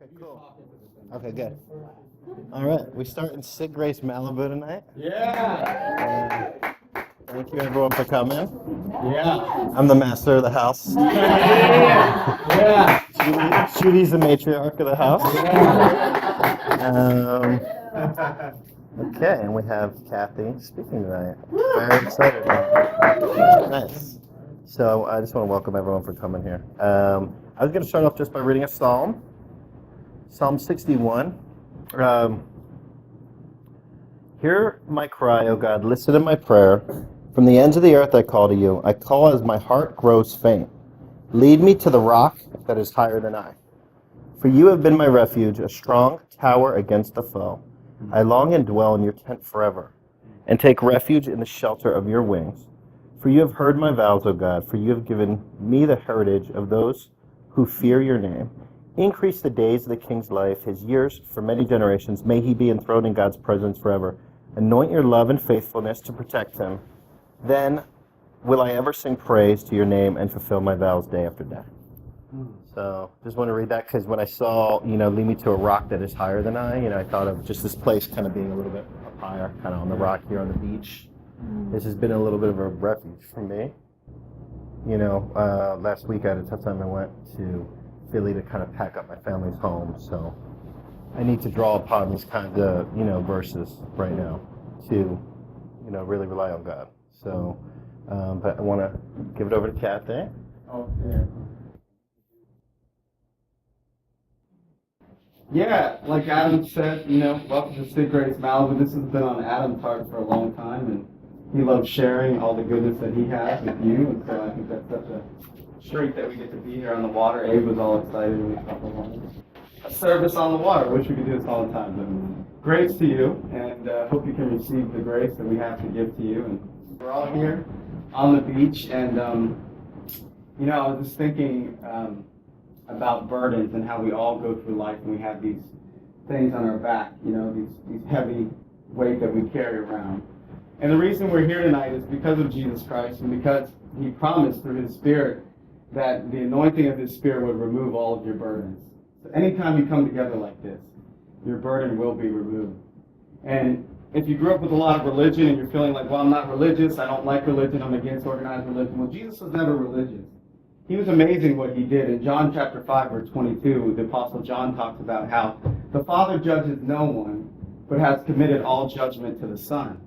Okay, cool. Okay, good. All right, we start in Sig Grace Malibu tonight. Yeah. Thank you everyone for coming. Yeah. I'm the master of the house. Yeah. Judy's the matriarch of the house. Okay, and we have Kathy speaking tonight. Very excited. Nice. So I just want to welcome everyone for coming here. I was going to start off just by reading a psalm. Psalm 61. Hear my cry, O God, listen to my prayer. From the ends of the earth I call to you. I call as my heart grows faint. Lead me to the rock that is higher than I. For you have been my refuge, a strong tower against the foe. I long and dwell in your tent forever, and take refuge in the shelter of your wings. For you have heard my vows, O God, for you have given me the heritage of those who fear your name. Increase the days of the king's life, his years for many generations. May he be enthroned in God's presence forever. Anoint your love and faithfulness to protect him. Then will I ever sing praise to your name and fulfill my vows day after day. So just want to read that because when I saw, lead me to a rock that is higher than I thought of just this place kind of being a little bit up higher, kind of on the rock here on the beach. This has been a little bit of a refuge for me. Last week I had a tough time. I went to Philly to kind of pack up my family's home, so I need to draw upon these kinds of, verses right now to, really rely on God. So, but I want to give it over to Kathy. Okay. Yeah, like Adam said, welcome to Sig Grace Malibu. This has been on Adam's heart for a long time, and he loves sharing all the goodness that he has with you, and so I think that's such a treat that we get to be here on the water. Abe was all excited when we talked about a service on the water. I wish we could do this all the time. But grace to you, and hope you can receive the grace that we have to give to you. And we're all here on the beach, and I was just thinking about burdens and how we all go through life and we have these things on our back, these heavy weight that we carry around. And the reason we're here tonight is because of Jesus Christ and because he promised through his Spirit that the anointing of his Spirit would remove all of your burdens. So anytime you come together like this, your burden will be removed. And if you grew up with a lot of religion and you're feeling like, well, I'm not religious, I don't like religion, I'm against organized religion. Well, Jesus was never religious. He was amazing what he did. In John chapter 5, verse 22, the Apostle John talks about how the Father judges no one, but has committed all judgment to the Son.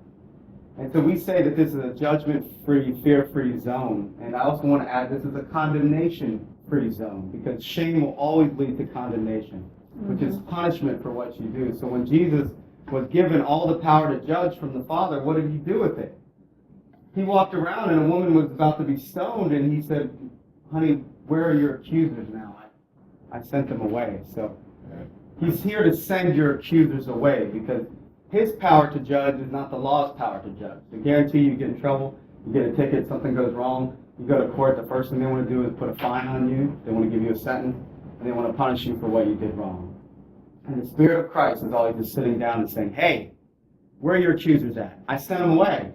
And so we say that this is a judgment-free, fear-free zone. And I also want to add this is a condemnation-free zone, because shame will always lead to condemnation, which is punishment for what you do. So when Jesus was given all the power to judge from the Father, what did he do with it? He walked around and a woman was about to be stoned, and he said, honey, where are your accusers now? I sent them away. So he's here to send your accusers away, because his power to judge is not the law's power to judge. I guarantee you get in trouble, you get a ticket, something goes wrong, you go to court, the first thing they want to do is put a fine on you, they want to give you a sentence, and they want to punish you for what you did wrong. And the Spirit of Christ is always just sitting down and saying, hey, where are your accusers at? I sent them away.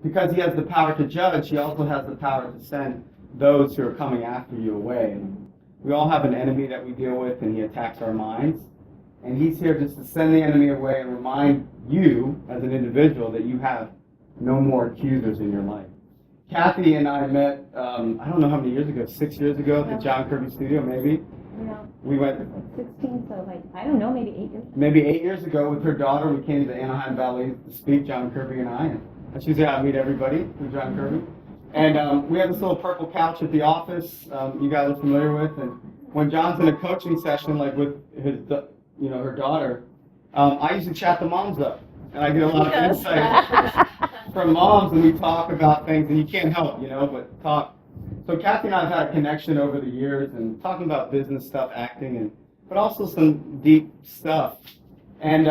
Because he has the power to judge, he also has the power to send those who are coming after you away. We all have an enemy that we deal with, and he attacks our minds. And he's here just to send the enemy away and remind you, as an individual, that you have no more accusers in your life. Kathy and I met, I don't know how many years ago, 6 years ago at the John Kirby studio, maybe? No. We went 16, so I don't know, maybe 8 years. Maybe 8 years ago with her daughter. We came to the Anaheim Valley to speak, John Kirby and I. And she's how I meet everybody through John Kirby. And we have this little purple couch at the office you guys are familiar with. And when John's in a coaching session, like with his, her daughter, I usually chat the moms up. And I get a lot of insight from moms, and we talk about things, and you can't help, but talk. So Kathy and I have had a connection over the years, and talking about business stuff, acting, but also some deep stuff. And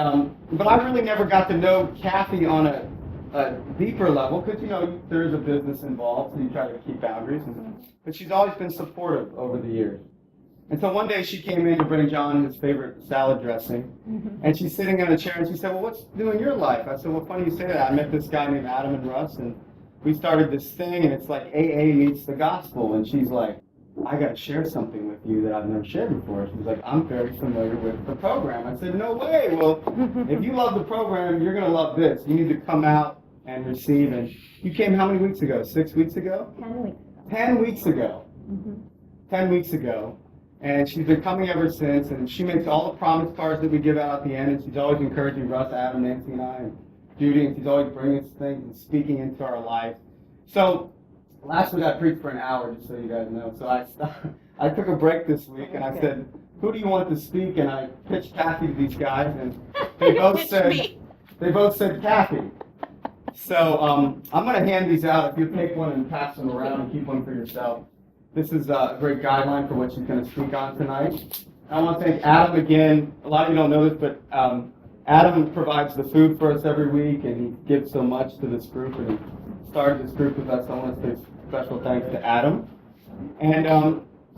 but I really never got to know Kathy on a deeper level, because there is a business involved, so you try to keep boundaries. But she's always been supportive over the years. And so one day she came in to bring John his favorite salad dressing, and she's sitting in a chair, and she said, well, what's new in your life? I said, well, funny you say that. I met this guy named Adam and Russ, and we started this thing, and it's like AA meets the gospel. And she's like, I got to share something with you that I've never shared before. She's like, I'm very familiar with the program. I said, no way. Well, if you love the program, you're going to love this. You need to come out and receive. And you came how many weeks ago? 6 weeks ago? 10 weeks. 10 weeks ago. 10 weeks ago. And she's been coming ever since. And she makes all the promise cards that we give out at the end. And she's always encouraging Russ, Adam, Nancy, and I, and Judy. And she's always bringing us things and speaking into our life. So last week I preached for an hour, just so you guys know. So I took a break this week, and I said, who do you want to speak? And I pitched Kathy to these guys, and they both said Kathy. So I'm going to hand these out. If you take one and pass them around and keep one for yourself. This is a great guideline for what she's going to speak on tonight. I want to thank Adam again. A lot of you don't know this, but Adam provides the food for us every week, and he gives so much to this group, and he started this group with us. I want to say special thanks to Adam. And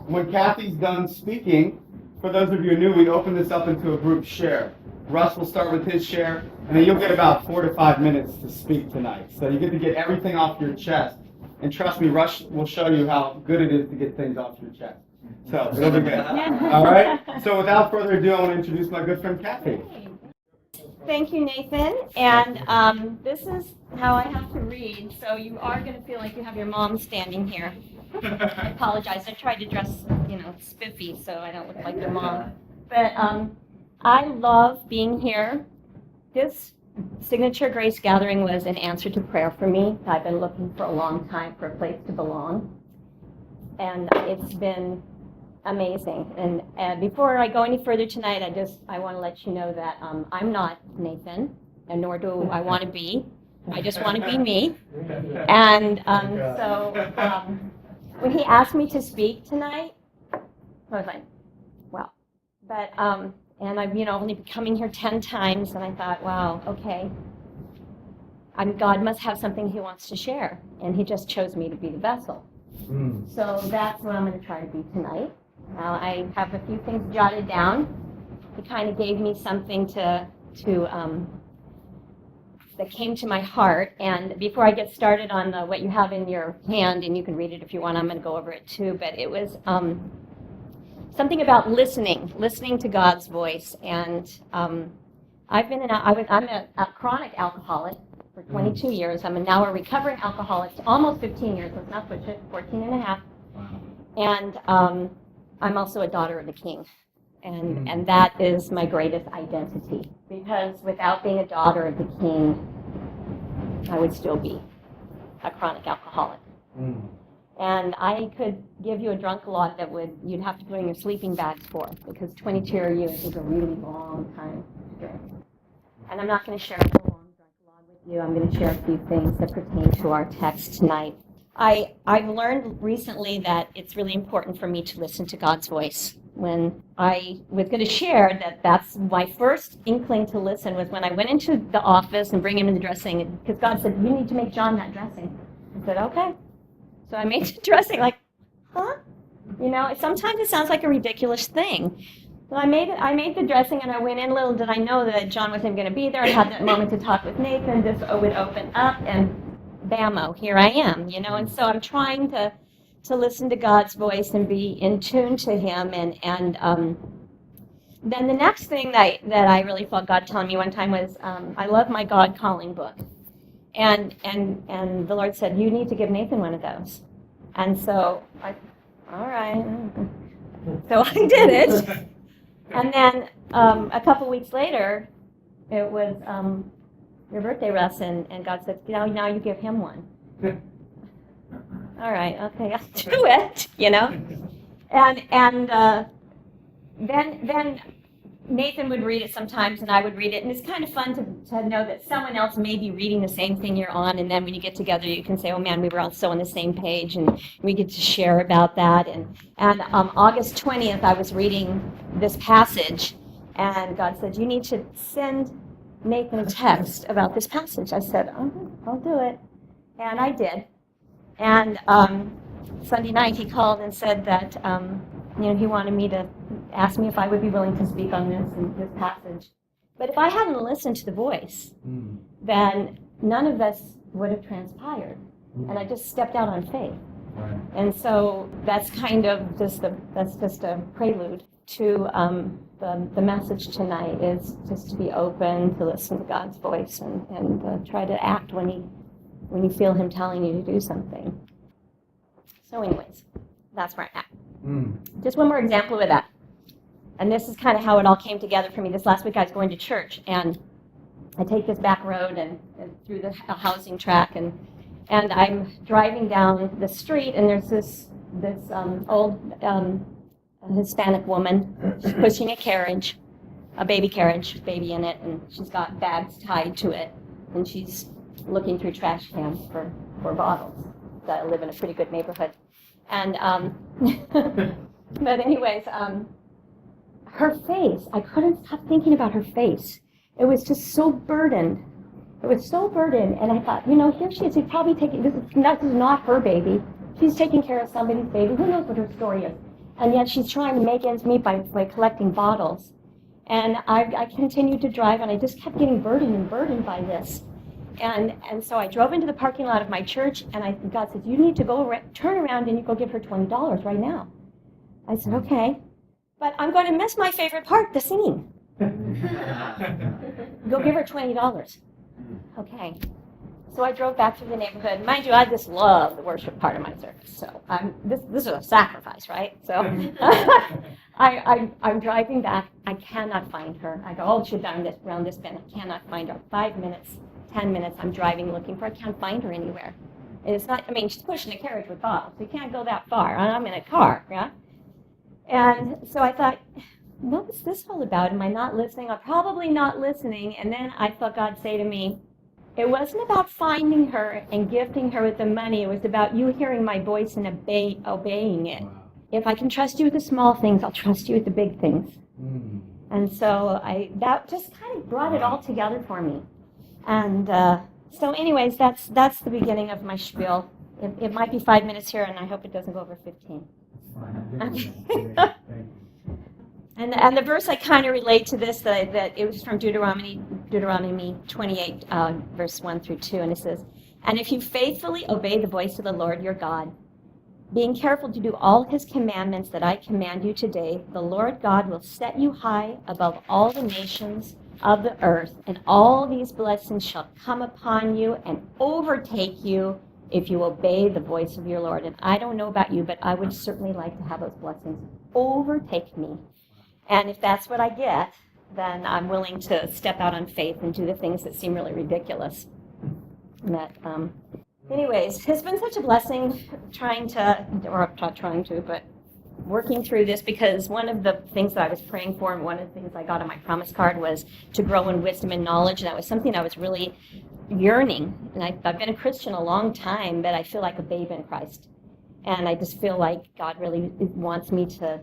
when Kathy's done speaking, for those of you who are new, we open this up into a group share. Russ will start with his share, and then you'll get about 4 to 5 minutes to speak tonight. So you get to get everything off your chest. And trust me, Russ will show you how good it is to get things off your chest. So it'll be good. All right? So without further ado, I want to introduce my good friend Kathy. Thank you, Nathan. And this is how I have to read, so you are going to feel like you have your mom standing here. I apologize. I tried to dress, spiffy, so I don't look like your mom. But I love being here. This Signature Grace Gathering was an answer to prayer for me. I've been looking for a long time for a place to belong. And it's been amazing. And before I go any further tonight, I want to let you know that I'm not Nathan, and nor do I want to be. I just want to be me. And so when he asked me to speak tonight, I was like, wow. But and I've only been coming here 10 times, and I thought, wow, okay. God must have something he wants to share, and he just chose me to be the vessel. So that's what I'm going to try to be tonight. I have a few things jotted down. He kind of gave me something that came to my heart. And before I get started on what you have in your hand, and you can read it if you want, I'm going to go over it too. But it was something about listening to God's voice. And I'm a chronic alcoholic for 22 years. I'm now a recovering alcoholic, almost 15 years. Let's not push it, 14 and a half. And I'm also a daughter of the King, and that is my greatest identity, because without being a daughter of the King, I would still be a chronic alcoholic. And I could give you a drunk log that you'd have to put in your sleeping bags for, because 22 years is a really long time to drink. And I'm not going to share a long drunk log with you. I'm going to share a few things that pertain to our text tonight. I've learned recently that it's really important for me to listen to God's voice. When I was going to share that's my first inkling to listen was when I went into the office and bring him in the dressing, because God said, you need to make John that dressing. I said, okay. So I made the dressing, like, huh? Sometimes it sounds like a ridiculous thing. So I made the dressing, and I went in. Little did I know that John wasn't going to be there. I had that moment to talk with Nathan. This would open up, and bammo, here I am, and so I'm trying to listen to God's voice and be in tune to him, and then the next thing that I really felt God telling me one time was, I love my God calling book, and the Lord said, you need to give Nathan one of those. And so all right, so I did it. And then a couple weeks later, it was your birthday, Russ, and God said, now you give him one. All right, okay, I'll do it, And then Nathan would read it sometimes, and I would read it, and it's kind of fun to know that someone else may be reading the same thing you're on, and then when you get together, you can say, oh man, we were all so on the same page, and we get to share about that. And August 20th, I was reading this passage, and God said, you need to send Nathan a text about this passage. I said, I'll do it. And I did. And Sunday night he called and said that he wanted me to ask me if I would be willing to speak on this passage. But if I hadn't listened to the voice, then none of this would have transpired. And I just stepped out on faith. Right. And so that's kind of that's just a prelude to the message tonight is just to be open, to listen to God's voice, and try to act when you feel Him telling you to do something. So anyways, that's where I'm at. Just one more example of that. And this is kind of how it all came together for me. This last week I was going to church, and I take this back road and through the housing track, and I'm driving down the street, and there's this old Hispanic woman. She's pushing a carriage, a baby carriage, baby in it, and she's got bags tied to it, and she's looking through trash cans for bottles. I live in a pretty good neighborhood. And but anyways, her face, I couldn't stop thinking about her face. It was just so burdened. It was so burdened, and I thought, here she is. She's probably taking, this is not her baby. She's taking care of somebody's baby. Who knows what her story is? And yet she's trying to make ends meet by collecting bottles. And I continued to drive, and I just kept getting burdened by this. And so I drove into the parking lot of my church, and God said, you need to go turn around and you go give her $20 right now. I said, okay. But I'm going to miss my favorite part, the singing. Go give her $20. Okay. So I drove back through the neighborhood. Mind you, I just love the worship part of my service. So this is a sacrifice, right? So I'm driving back. I cannot find her. I go, she's down around this bend. I cannot find her. 5 minutes, 10 minutes, I'm driving looking for her. I can't find her anywhere. And it's not, she's pushing a carriage with bottles. So you can't go that far. I'm in a car, yeah? And so I thought, what was this all about? Am I not listening? I'm probably not listening. And then I felt God say to me, it wasn't about finding her and gifting her with the money. It was about you hearing my voice and obeying it. Wow. If I can trust you with the small things, I'll trust you with the big things. And so that just kind of brought it all together for me. And so anyways, that's the beginning of my spiel. It might be 5 minutes here, and I hope it doesn't go over 15. And the verse I kind of relate to this, that it was from Deuteronomy 28, verse 1 through 2, and it says, and if you faithfully obey the voice of the Lord your God, being careful to do all his commandments that I command you today, the Lord God will set you high above all the nations of the earth, and all these blessings shall come upon you and overtake you if you obey the voice of your Lord. And I don't know about you, but I would certainly like to have those blessings overtake me. And if that's what I get, then I'm willing to step out on faith and do the things that seem really ridiculous. Anyways, it's been such a blessing but working through this, because one of the things that I was praying for and one of the things I got on my promise card was to grow in wisdom and knowledge, and that was something I was really yearning. And I've been a Christian a long time, but I feel like a babe in Christ. And I just feel like God really wants me to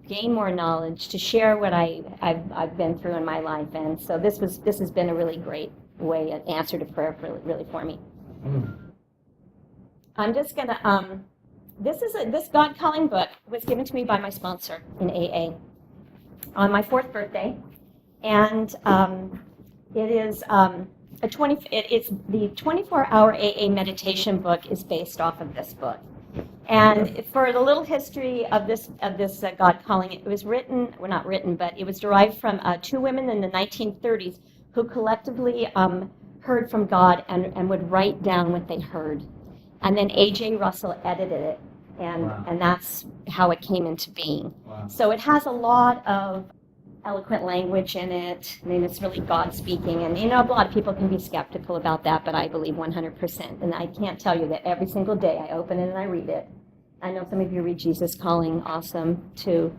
gain more knowledge, to share what I've been through in my life. And so this has been a really great way, an answer to prayer really for me. I'm just going to, this God Calling book was given to me by my sponsor in AA on my 4th birthday. And it is it's the 24-hour AA meditation book is based off of this book. And for the little history of this God Calling, it was written, well, not written, but it was derived from 2 women in the 1930s who collectively heard from God and would write down what they heard. And then A.J. Russell edited it, and that's how it came into being. Wow. So it has a lot of eloquent language in it. I mean, it's really God speaking, and a lot of people can be skeptical about that, but I believe 100%. And I can't tell you that every single day I open it and I read it. I know some of you read Jesus Calling, awesome, too.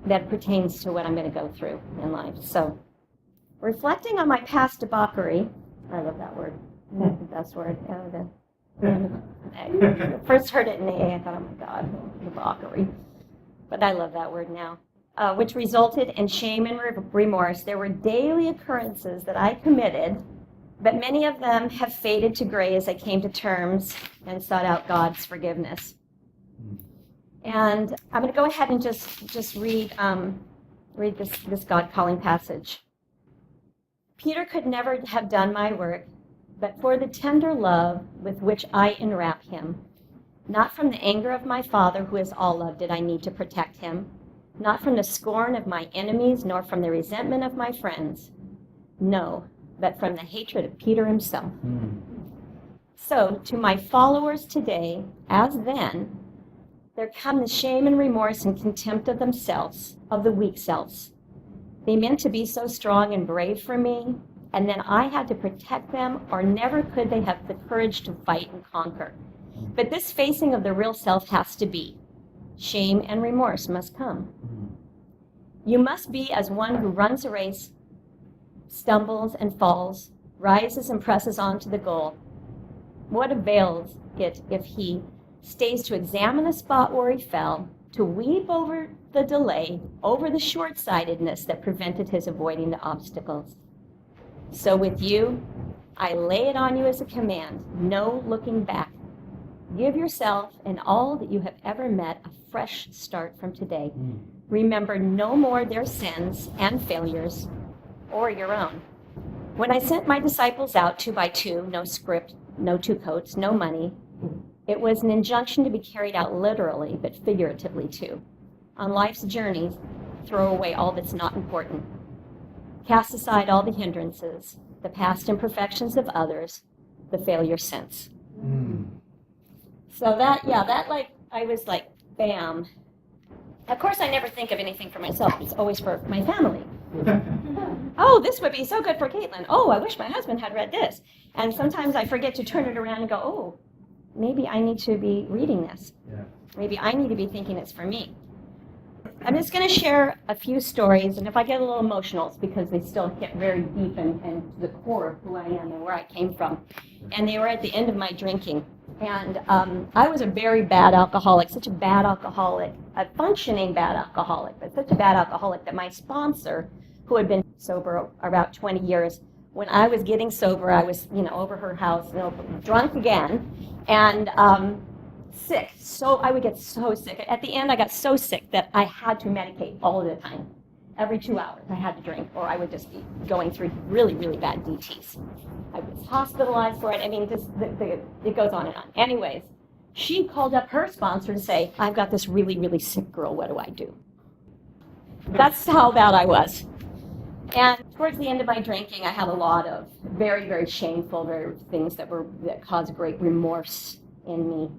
That pertains to what I'm going to go through in life. So, reflecting on my past debauchery, I love that word. That's the best word. I first heard it in AA, I thought, oh my God, debauchery. But I love that word now. Which resulted in shame and remorse. There were daily occurrences that I committed, but many of them have faded to gray as I came to terms and sought out God's forgiveness. And I'm going to go ahead and just read this God Calling passage. Peter could never have done my work, but for the tender love with which I enwrap him. Not from the anger of my Father, who is all love, did I need to protect him. Not from the scorn of my enemies, nor from the resentment of my friends. No, but from the hatred of Peter himself. So, to my followers today, as then, there come the shame and remorse and contempt of themselves, of the weak selves. They meant to be so strong and brave for me, and then I had to protect them, or never could they have the courage to fight and conquer. But this facing of the real self has to be. Shame and remorse must come. You must be as one who runs a race, stumbles and falls, rises and presses on to the goal. What avails it if he stays to examine the spot where he fell, to weep over the delay, over the short-sightedness that prevented his avoiding the obstacles? So with you, I lay it on you as a command, no looking back. Give yourself and all that you have ever met a fresh start from today. Remember no more their sins and failures, or your own. When I sent my disciples out 2 by 2, no script, no 2 coats, no money, it was an injunction to be carried out literally, but figuratively too. On life's journeys, throw away all that's not important. Cast aside all the hindrances, the past imperfections of others, the failure since. So I was like, bam. Of course, I never think of anything for myself. It's always for my family. Oh, this would be so good for Caitlin. Oh, I wish my husband had read this. And sometimes I forget to turn it around and go, oh, maybe I need to be reading this. Yeah. Maybe I need to be thinking it's for me. I'm just going to share a few stories, and if I get a little emotional, it's because they still get very deep and to the core of who I am and where I came from. And they were at the end of my drinking. And I was a very bad alcoholic, such a bad alcoholic, a functioning bad alcoholic, but such a bad alcoholic that my sponsor, who had been sober about 20 years, when I was getting sober, I was, over her house, drunk again, and sick. So I would get so sick. At the end, I got so sick that I had to medicate all the time. Every 2 hours, I had to drink, or I would just be going through really, really bad DTs. I was hospitalized for it. I mean, it goes on and on. Anyways, she called up her sponsor to say, I've got this really, really sick girl. What do I do? That's how bad I was. And towards the end of my drinking, I had a lot of very, very shameful things that caused great remorse in me.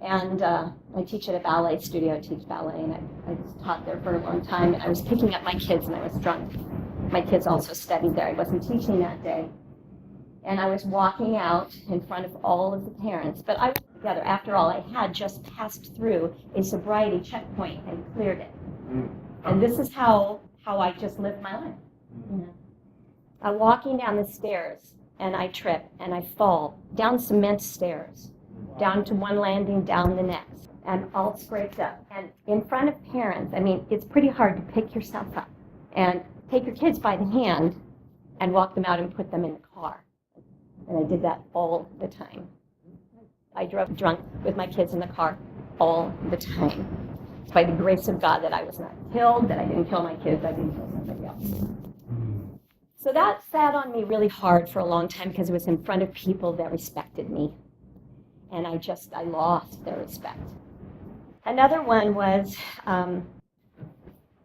And I teach at a ballet studio. I teach ballet, and I taught there for a long time. And I was picking up my kids, and I was drunk. My kids also studied there. I wasn't teaching that day. And I was walking out in front of all of the parents. But I was together. After all, I had just passed through a sobriety checkpoint and cleared it. And this is how I just lived my life. I'm walking down the stairs, and I trip, and I fall down cement stairs, down to one landing, down the next, and all scraped up. And in front of parents, I mean, it's pretty hard to pick yourself up and take your kids by the hand and walk them out and put them in the car. And I did that all the time. I drove drunk with my kids in the car all the time. It's by the grace of God that I was not killed, that I didn't kill my kids, I didn't kill somebody else. So that sat on me really hard for a long time because it was in front of people that respected me. And I lost their respect. Another one was,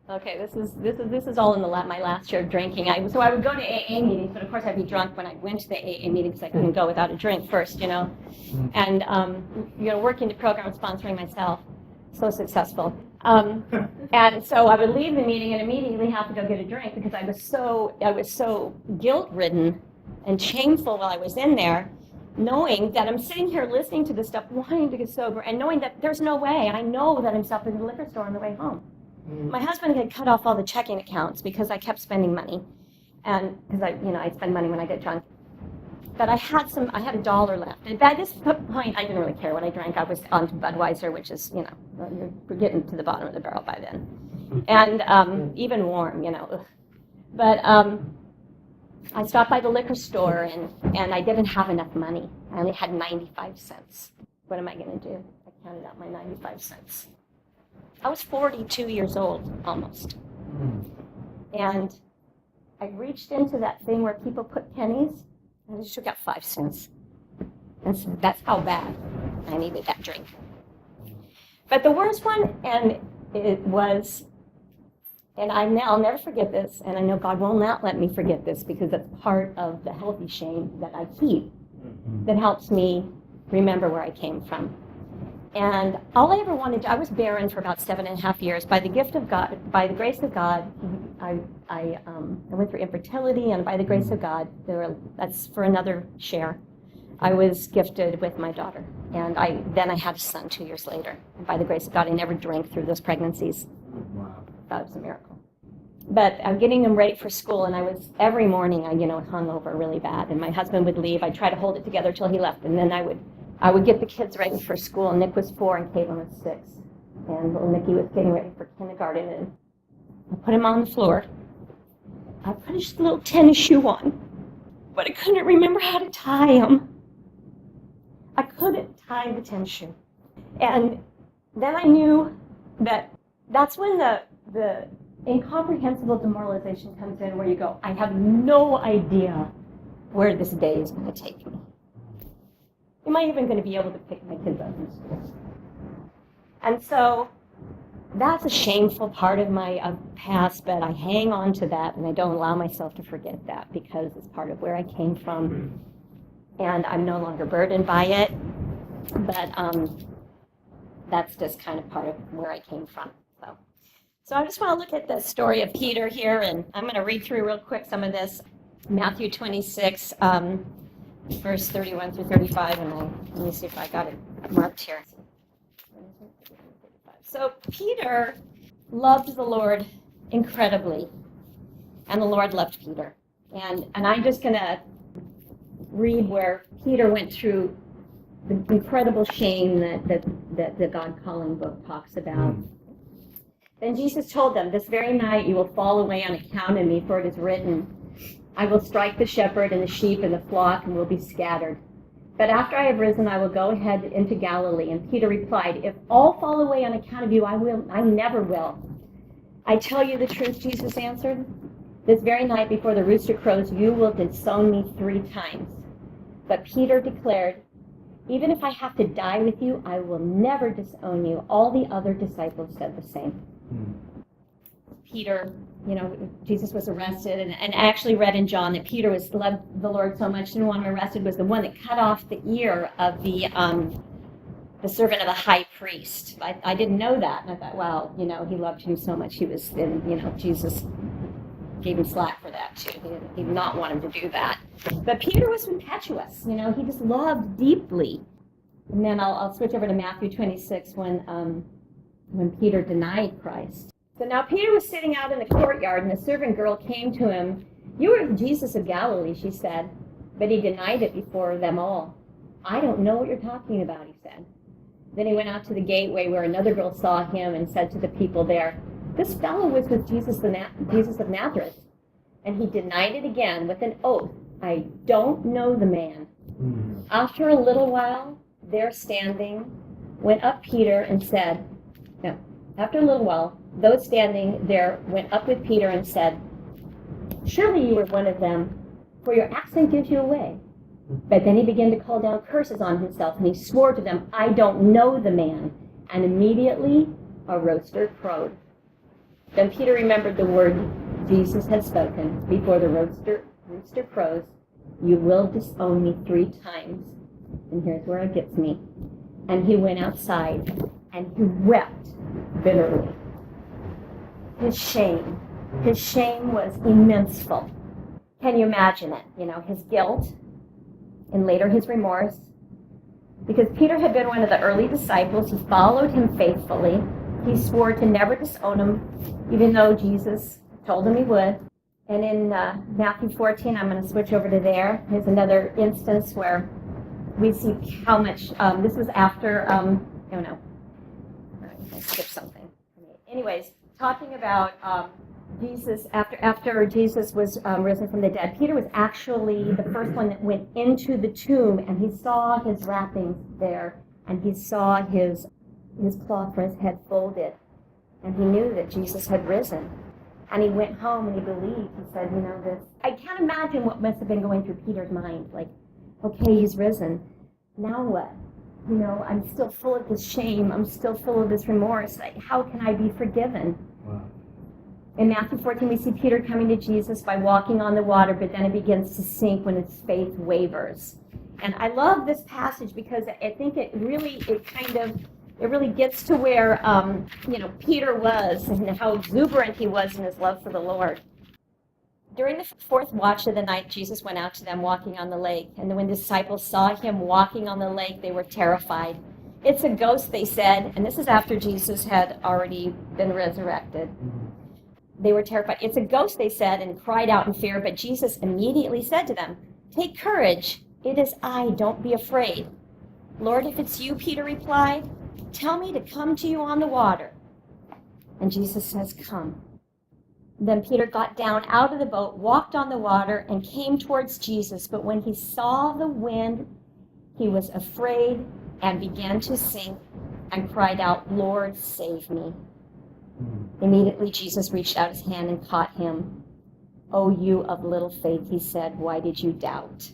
this is all in my last year of drinking. So I would go to AA meetings, but of course I'd be drunk when I went to the AA meeting because I couldn't go without a drink first, And, working the program, sponsoring myself, so successful. And so I would leave the meeting and immediately have to go get a drink because I was so guilt-ridden and shameful while I was in there, knowing that I'm sitting here listening to this stuff, wanting to get sober, and knowing that there's no way. I know that I'm stopping at the liquor store on the way home. My husband had cut off all the checking accounts because I kept spending money, and because I spend money when I get drunk. But I had $1 left. And by this point, I didn't really care what I drank. I was on to Budweiser, which is, you're getting to the bottom of the barrel by then. And even warm, ugh. But I stopped by the liquor store, and I didn't have enough money. I only had 95 cents. What am I going to do? I counted out my 95 cents. I was 42 years old, almost. And I reached into that thing where people put pennies, and I just took out 5 cents. And so that's how bad I needed that drink. But the worst one, and it was, and I'll never forget this, and I know God will not let me forget this because it's part of the healthy shame that I keep that helps me remember where I came from. And all I ever wanted to, I was barren for about 7.5 years. By the gift of God, by the grace of God, I went through infertility, and by the grace of God, that's for another share. I was gifted with my daughter, and then I had a son 2 years later. And by the grace of God, I never drank through those pregnancies. Wow. That was a miracle. But I'm getting them ready for school, and every morning I hung over really bad, and my husband would leave. I'd try to hold it together till he left, and then I would get the kids ready for school. Nick was 4 and Caitlin was 6, and little Nicky was getting ready for kindergarten, and I put him on the floor. I put his little tennis shoe on, but I couldn't remember how to tie him. I couldn't tie the tennis shoe. And then I knew that that's when the incomprehensible demoralization comes in, where you go, I have no idea where this day is going to take me. Am I even going to be able to pick my kids up from school? And so that's a shameful part of my past, but I hang on to that, and I don't allow myself to forget that because it's part of where I came from. And I'm no longer burdened by it, but that's just kind of part of where I came from. So I just want to look at the story of Peter here, and I'm going to read through real quick some of this. Matthew 26, verse 31 through 35, and let me see if I got it marked here. So Peter loved the Lord incredibly, and the Lord loved Peter. And I'm just going to read where Peter went through the incredible shame that the God Calling book talks about. Then Jesus told them, this very night you will fall away on account of me, for it is written, I will strike the shepherd, and the sheep and the flock and will be scattered. But after I have risen, I will go ahead into Galilee. And Peter replied, if all fall away on account of you, I never will. I tell you the truth, Jesus answered. This very night before the rooster crows, you will disown me 3 times. But Peter declared, even if I have to die with you, I will never disown you. All the other disciples said the same. Peter, Jesus was arrested, and I actually read in John that Peter loved the Lord so much, didn't want him arrested, was the one that cut off the ear of the servant of the high priest. I didn't know that, and I thought, wow, he loved him so much. Jesus gave him slack for that too. He did not want him to do that. But Peter was impetuous. He just loved deeply. And then I'll switch over to Matthew 26 when Peter denied Christ. So now Peter was sitting out in the courtyard, and the servant girl came to him. You are Jesus of Galilee, she said. But he denied it before them all. I don't know what you're talking about, he said. Then he went out to the gateway where another girl saw him and said to the people there, this fellow was with Jesus of Nazareth. And he denied it again with an oath. I don't know the man. After a little while, there standing, went up Peter and said, after a little while, those standing there went up with Peter and said, surely you were one of them, for your accent gives you away. But then he began to call down curses on himself, and he swore to them, I don't know the man. And immediately a rooster crowed. Then Peter remembered the word Jesus had spoken, before the rooster crows, you will disown me 3 times. And here's where it gets me. And he went outside, and he wept bitterly. His shame was immenseful. Can you imagine it? His guilt, and later his remorse. Because Peter had been one of the early disciples, he followed him faithfully. He swore to never disown him, even though Jesus told him he would. And in Matthew 14, I'm going to switch over to there. There's another instance where we see how much, this was after, I skipped something. Anyways, talking about Jesus, after Jesus was risen from the dead, Peter was actually the first one that went into the tomb, and he saw his wrappings there, and he saw his cloth for his head folded, and he knew that Jesus had risen. And he went home and he believed. He said, this. I can't imagine what must have been going through Peter's mind. Like, okay, he's risen. Now what? I'm still full of this shame. I'm still full of this remorse. Like, how can I be forgiven? Wow. In Matthew 14, we see Peter coming to Jesus by walking on the water, but then it begins to sink when his faith wavers. And I love this passage because I think it really gets to where, Peter was and how exuberant he was in his love for the Lord. During the fourth watch of the night, Jesus went out to them walking on the lake. And when the disciples saw him walking on the lake, they were terrified. It's a ghost, they said. And this is after Jesus had already been resurrected. They were terrified. It's a ghost, they said, and cried out in fear. But Jesus immediately said to them, "Take courage. It is I. Don't be afraid." "Lord, if it's you," Peter replied, "tell me to come to you on the water." And Jesus says, "Come." Then Peter got down out of the boat, walked on the water, and came towards Jesus. But when he saw the wind, he was afraid and began to sink and cried out, "Lord, save me." Immediately Jesus reached out his hand and caught him. "O you of little faith," he said, "why did you doubt?"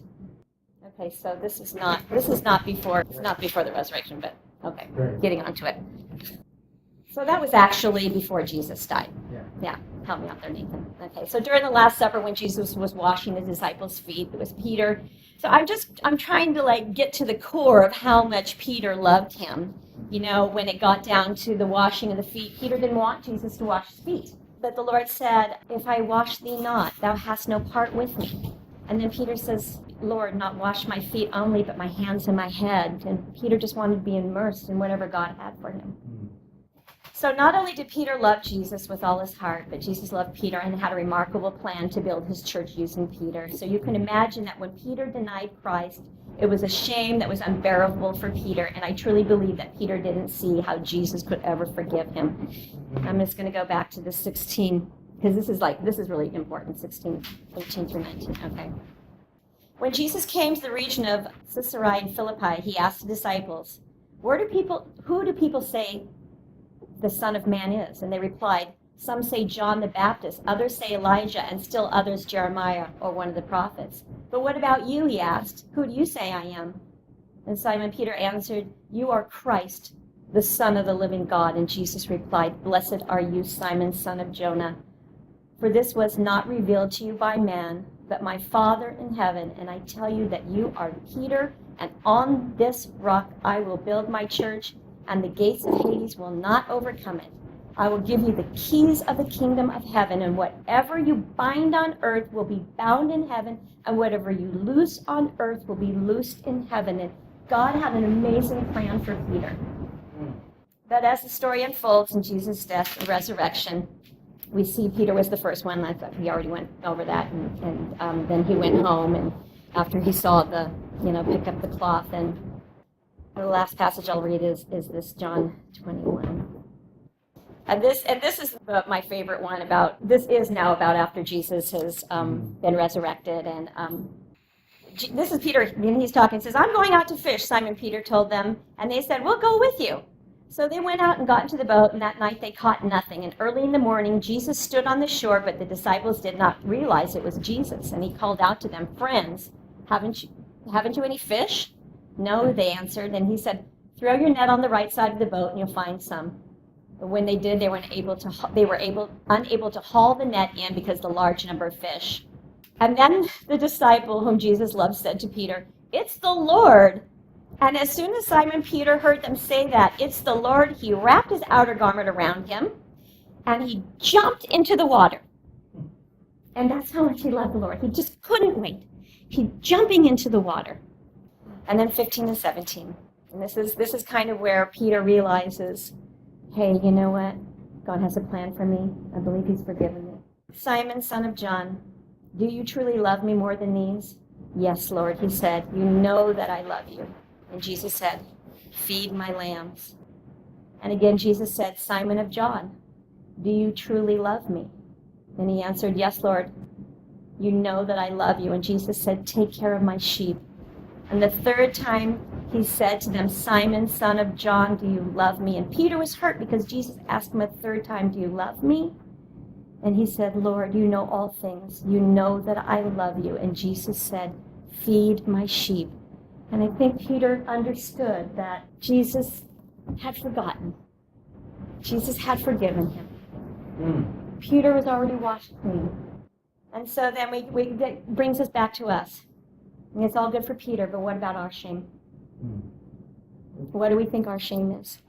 Okay, so it's not before the resurrection, but okay, getting onto it. So that was actually before Jesus died. Yeah, help me out there, Nathan. Okay, so during the Last Supper, when Jesus was washing the disciples' feet, it was Peter. So I'm trying to get to the core of how much Peter loved him. When it got down to the washing of the feet, Peter didn't want Jesus to wash his feet. But the Lord said, "If I wash thee not, thou hast no part with me." And then Peter says, "Lord, not wash my feet only, but my hands and my head." And Peter just wanted to be immersed in whatever God had for him. So not only did Peter love Jesus with all his heart, but Jesus loved Peter and had a remarkable plan to build his church using Peter. So you can imagine that when Peter denied Christ, it was a shame that was unbearable for Peter. And I truly believe that Peter didn't see how Jesus could ever forgive him. I'm just going to go back to the 16, because this is really important, 16, 18 through 19. Okay. When Jesus came to the region of Caesarea in Philippi, he asked the disciples, who do people say the Son of Man is?" And they replied, "Some say John the Baptist, others say Elijah, and still others Jeremiah or one of the prophets." "But what about you?" he asked. "Who do you say I am?" And Simon Peter answered, "You are Christ, the Son of the living God." And Jesus replied, "Blessed are you, Simon, son of Jonah, for this was not revealed to you by man, but my Father in heaven. And I tell you that you are Peter, and on this rock I will build my church, and the gates of Hades will not overcome it. I will give you the keys of the kingdom of heaven, and whatever you bind on earth will be bound in heaven, and whatever you loose on earth will be loosed in heaven." And God had an amazing plan for Peter. But as the story unfolds in Jesus' death and resurrection, we see Peter was the first one. I thought we already went over that, and then he went home, and after he saw pick up the cloth, and the last passage I'll read is this, John 21. And this is my favorite one this is now about after Jesus has been resurrected. And this is Peter, and he's talking, says, "I'm going out to fish," Simon Peter told them. And they said, "We'll go with you." So they went out and got into the boat, and that night they caught nothing. And early in the morning, Jesus stood on the shore, but the disciples did not realize it was Jesus. And he called out to them, "Friends, haven't you any fish?" "No," they answered. And he said, "Throw your net on the right side of the boat and you'll find some." But when they did, they were unable to haul the net in because of the large number of fish. And then the disciple whom Jesus loved said to Peter, "It's the Lord." And as soon as Simon Peter heard them say that, "It's the Lord," he wrapped his outer garment around him and he jumped into the water. And that's how much he loved the Lord. He just couldn't wait. He's jumping into the water. And then 15 and 17. And this is kind of where Peter realizes, hey, you know what? God has a plan for me. I believe he's forgiven me. "Simon, son of John, do you truly love me more than these?" "Yes, Lord," he said. "You know that I love you." And Jesus said, "Feed my lambs." And again Jesus said, "Simon of John, do you truly love me?" And he answered, "Yes, Lord, you know that I love you." And Jesus said, "Take care of my sheep." And the third time he said to them, "Simon, son of John, do you love me?" And Peter was hurt because Jesus asked him a third time, "Do you love me?" And he said, "Lord, you know all things. You know that I love you." And Jesus said, "Feed my sheep." And I think Peter understood that Jesus had forgotten. Jesus had forgiven him. Peter was already washed clean. And so then that brings us back to us. And it's all good for Peter, but what about our shame? What do we think our shame is?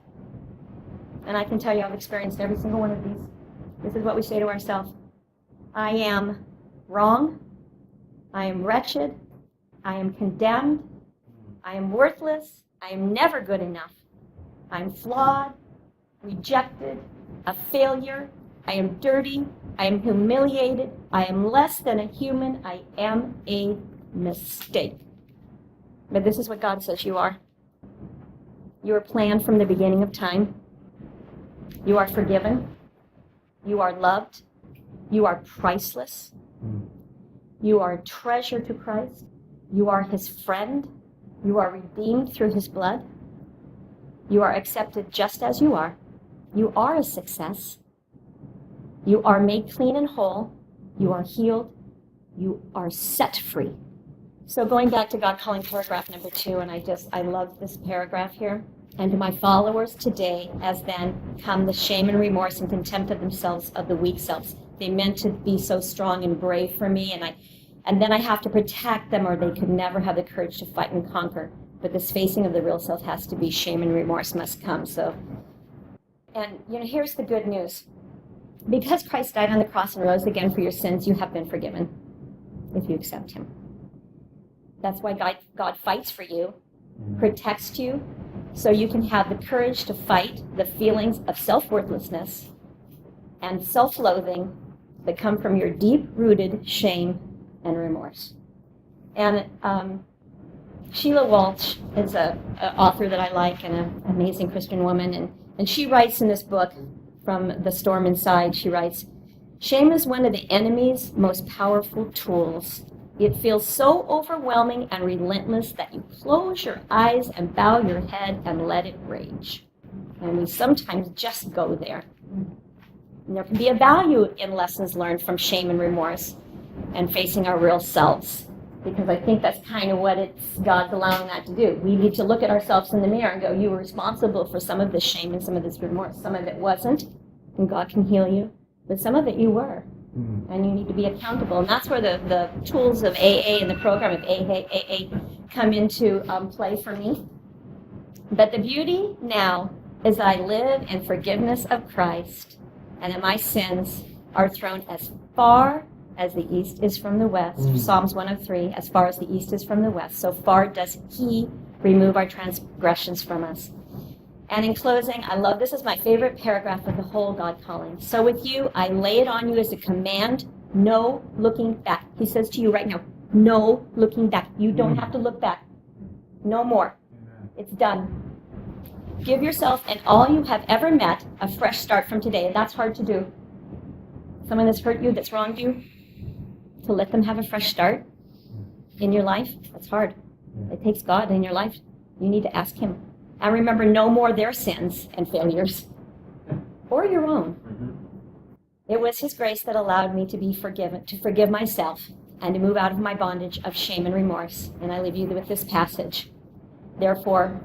And I can tell you I've experienced every single one of these. This is what we say to ourselves. I am wrong. I am wretched. I am condemned. I am worthless. I am never good enough. I am flawed, rejected, a failure. I am dirty. I am humiliated. I am less than a human. I am a mistake. But this is what God says you are. You are planned from the beginning of time. You are forgiven. You are loved. You are priceless. You are a treasure to Christ. You are his friend. You are redeemed through his blood. You are accepted just as you are. You are a success. You are made clean and whole. You are healed. You are set free. So going back to God calling paragraph number 2, and I love this paragraph here. And to my followers today, as then come the shame and remorse and contempt of themselves, of the weak selves. They meant to be so strong and brave for me, and then I have to protect them, or they could never have the courage to fight and conquer. But this facing of the real self has to be. Shame and remorse must come. So, and here's the good news. Because Christ died on the cross and rose again for your sins, you have been forgiven if you accept him. That's why God fights for you, protects you, so you can have the courage to fight the feelings of self-worthlessness and self-loathing that come from your deep-rooted shame and remorse. And Sheila Walsh is an author that I like and an amazing Christian woman, and she writes in this book, From the Storm Inside, she writes, shame is one of the enemy's most powerful tools. It feels so overwhelming and relentless that you close your eyes and bow your head and let it rage. And we sometimes just go there. And there can be a value in lessons learned from shame and remorse and facing our real selves, because I think that's kind of what God's allowing that to do. We need to look at ourselves in the mirror and go, you were responsible for some of this shame and some of this remorse. Some of it wasn't, and God can heal you, but some of it you were. And you need to be accountable. And that's where the tools of AA and the program of AA come into play for me. But the beauty now is I live in forgiveness of Christ, and that my sins are thrown as far as the east is from the west. Psalms 103, as far as the east is from the west, so far does he remove our transgressions from us. And in closing, I love, this is my favorite paragraph of the whole God calling. So with you, I lay it on you as a command, no looking back. He says to you right now, no looking back. You don't have to look back. No more. It's done. Give yourself and all you have ever met a fresh start from today. And that's hard to do. Someone that's hurt you, that's wronged you, to let them have a fresh start in your life, that's hard. It takes God in your life. You need to ask him. And remember, no more their sins and failures, or your own. It was his grace that allowed me to be forgiven, to forgive myself, and to move out of my bondage of shame and remorse. And I leave you with this passage. Therefore,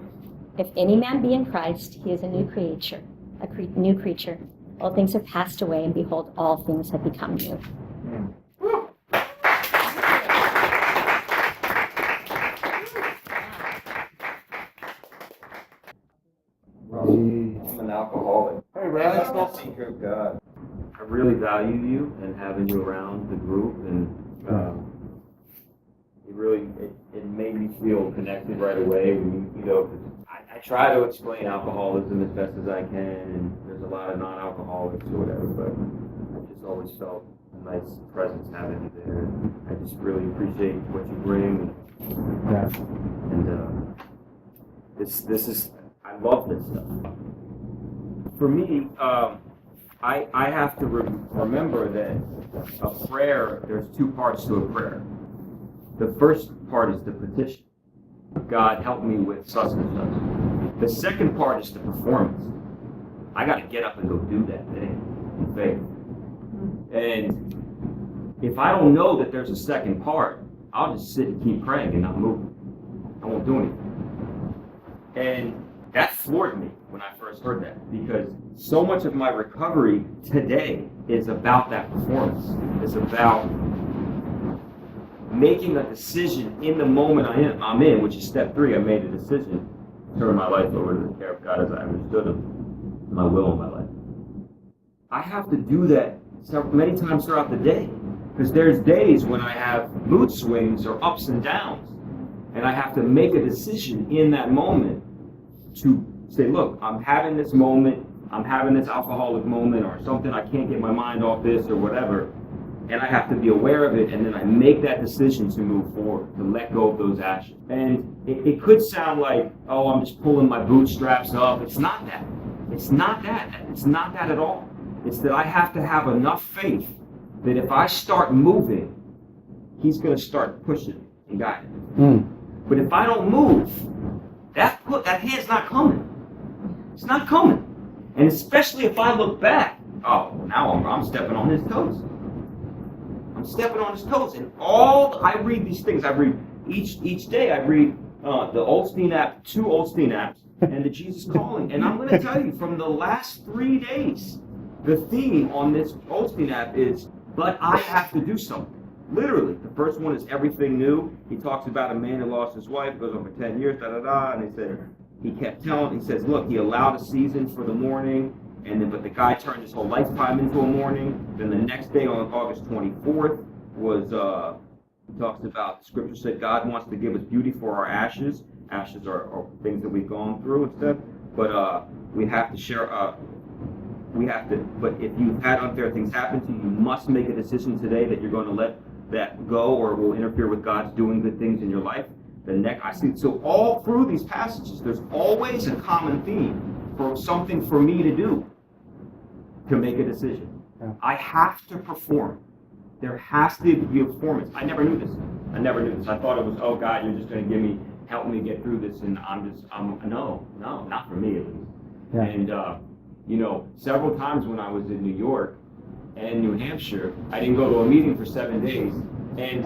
if any man be in Christ, he is a new creature, new creature. All things have passed away, and behold, all things have become new. I'm an alcoholic. Hey, Raz. That's no secret of God. I really value you and having you around the group, and it made me feel connected right away. I try to explain alcoholism as best as I can, and there's a lot of non-alcoholics or whatever, but I just always felt a nice presence having you there. I just really appreciate what you bring, and this is, I love this stuff. For me, I have to remember that a prayer, there's two parts to a prayer. The first part is the petition. God, help me with such and such. The second part is the performance. I got to get up and go do that thing in faith. And if I don't know that there's a second part, I'll just sit and keep praying and not move. And won't do anything. And that floored me when I first heard that, because so much of my recovery today is about that performance. It's about making a decision in the moment I'm in, which is step 3. I made a decision to turn my life over to the care of God as I understood Him, my will in my life. I have to do that many times throughout the day, because there's days when I have mood swings or ups and downs, and I have to make a decision in that moment to say, look, I'm having this moment, I'm having this alcoholic moment or something, I can't get my mind off this or whatever, and I have to be aware of it, and then I make that decision to move forward, to let go of those actions. And it could sound like, oh, I'm just pulling my bootstraps up. It's not that. It's not that. It's not that at all. It's that I have to have enough faith that if I start moving, He's going to start pushing and guiding. But if I don't move, that hand's not coming. It's not coming. And especially if I look back, oh, now I'm stepping on His toes. I'm stepping on His toes. And I read these things. I read each day. I read the Osteen app, 2 Osteen apps, and the Jesus Calling. And I'm going to tell you, from the last 3 days, the theme on this Osteen app is, but I have to do something. Literally, the first one is everything new. He talks about a man who lost his wife, goes on for 10 years, and he says, look, he allowed a season for the morning, but the guy turned his whole lifetime into a morning. Then the next day, on August 24th, he talks about, the scripture said God wants to give us beauty for our ashes. Ashes are things that we've gone through and stuff, but we have to share, but if you've had unfair things happen to you, you must make a decision today that you're going to let that go, or will interfere with God's doing good things in your life. So all through these passages, there's always a common theme for something for me to do to make a decision. Yeah. I have to perform. There has to be a performance. I never knew this. I thought it was, oh God, you're just going to help me get through this, and no, not for me at least. Yeah. And several times when I was in New York and New Hampshire, I didn't go to a meeting for 7 days. And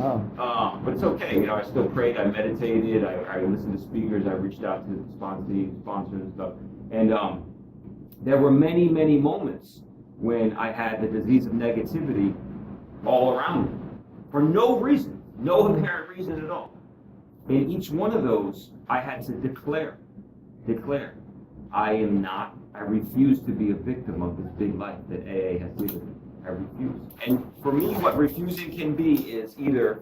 but it's okay. I still prayed, I meditated, I listened to speakers, I reached out to sponsors and stuff. And there were many, many moments when I had the disease of negativity all around me for no reason, no apparent reason at all. In each one of those, I had to declare, I refuse to be a victim of this big life that AA has given me. I refuse. And for me, what refusing can be is either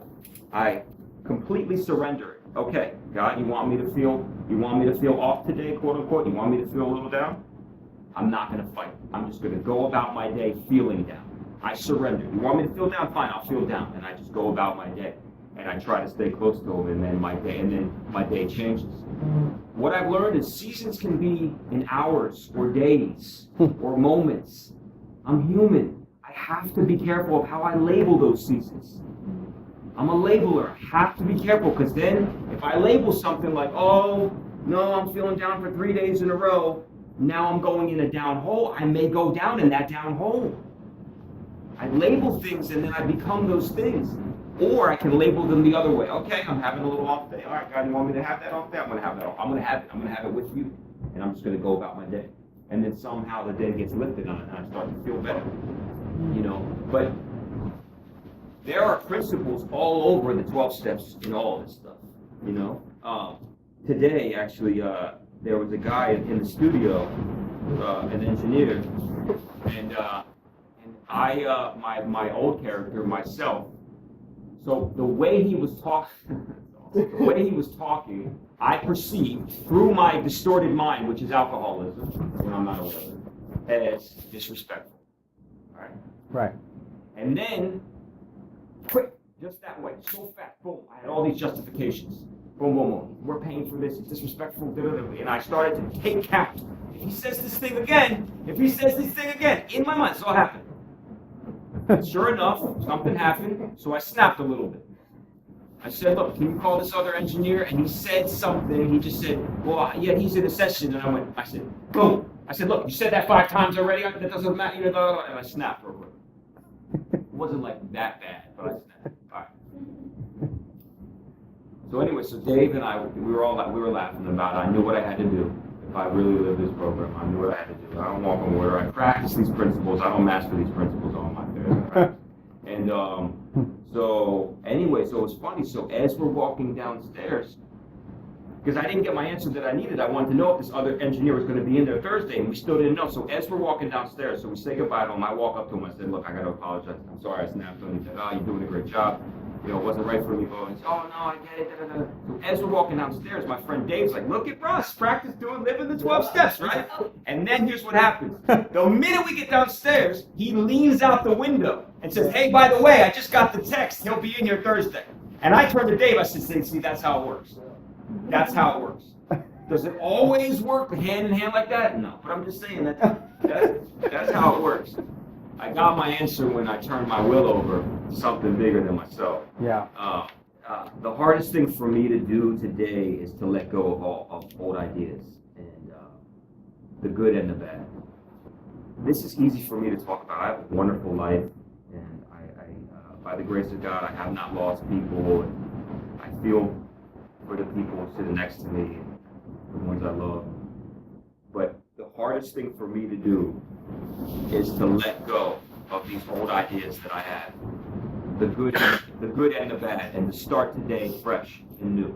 I completely surrender it. Okay, God, you want me to feel off today, quote unquote? You want me to feel a little down? I'm not going to fight. I'm just going to go about my day feeling down. I surrender. You want me to feel down? Fine, I'll feel down. And I just go about my day. And I try to stay close to Him, and then my day changes. What I've learned is seasons can be in hours or days or moments. I'm human. I have to be careful of how I label those seasons. I'm a labeler. I have to be careful, because then if I label something like, oh, no, I'm feeling down for 3 days in a row, now I'm going in a down hole, I may go down in that down hole. I label things and then I become those things. Or I can label them the other way. Okay, I'm having a little off day. All right, God, you want me to have that off day? I'm going to have that off. I'm going to have it with you, and I'm just going to go about my day. And then somehow the day gets lifted on it, and I start to feel better. But there are principles all over the 12 steps in all of this stuff. Today, actually, there was a guy in the studio, an engineer, and my old character, myself. So the way he was talking, I perceived through my distorted mind, which is alcoholism, when I'm not aware of it, as disrespectful. All right. Right. And then, quick, just that way, so fast, boom, I had all these justifications. Boom, boom, boom. We're paying for this, it's disrespectful, and I started to take count. If he says this thing again, in my mind, so it happened. Sure enough, something happened, so I snapped a little bit. I said, look, can you call this other engineer? And he said something. He just said, well, yeah, he's in a session. And I said, boom. I said, look, you said that 5 times already. That doesn't matter. And I snapped real quick. It wasn't like that bad, but I snapped. All right. So anyway, anyway, so Dave and I, we were laughing about it. I knew what I had to do if I really lived this program. I knew what I had to do. I don't walk on water. I practice these principles. I don't master these principles all my affairs. Right? And so anyway, so it was funny. So as we're walking downstairs, because I didn't get my answer that I needed, I wanted to know if this other engineer was going to be in there Thursday, and we still didn't know. So as we're walking downstairs, so we say goodbye to him. I walk up to him. I said, "Look, I got to apologize. I'm sorry I snapped on you." He said, "Oh, you're doing a great job. You know, it wasn't right for me." He said, "Oh, no, I get it." Da, da, da. So as we're walking downstairs, my friend Dave's like, "Look at Russ, practice living the 12 steps, right?" And then here's what happens. The minute we get downstairs, he leans out the window and says, "Hey, by the way, I just got the text. He'll be in here Thursday." And I turned to Dave. I said, "See, that's how it works. That's how it works." Does it always work hand in hand like that? No. But I'm just saying that's how it works. I got my answer when I turned my will over to something bigger than myself. Yeah. The hardest thing for me to do today is to let go of old ideas and the good and the bad. This is easy for me to talk about. I have a wonderful life, and I by the grace of God, I have not lost people. And I feel for the people sitting next to me, and the ones I love. But the hardest thing for me to do is to let go of these old ideas that I have, the good and the bad, and to start today fresh and new.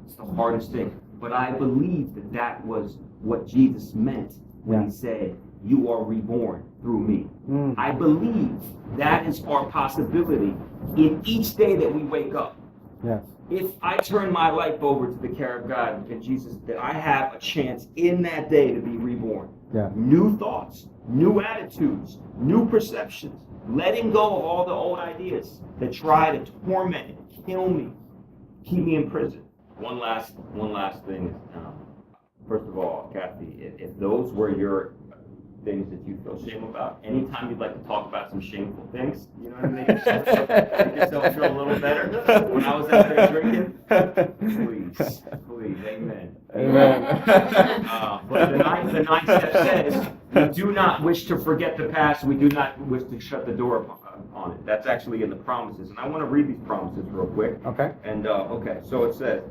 It's the hardest thing. But I believe that was what Jesus meant when he said, "You are reborn through me." I believe that is our possibility in each day that we wake up. Yes. If I turn my life over to the care of God and Jesus, that I have a chance in that day to be reborn. Yeah. New thoughts, new attitudes, new perceptions, letting go of all the old ideas that try to torment and kill me, keep me in prison. One last thing is, first of all, Kathy, if those were your things that you feel shame about, anytime you'd like to talk about some shameful things, you know what I mean? Make yourself feel a little better. When I was out there drinking, please, amen. But the ninth step says, we do not wish to forget the past, we do not wish to shut the door on it. That's actually in the promises. And I want to read these promises real quick. Okay. And, so it says,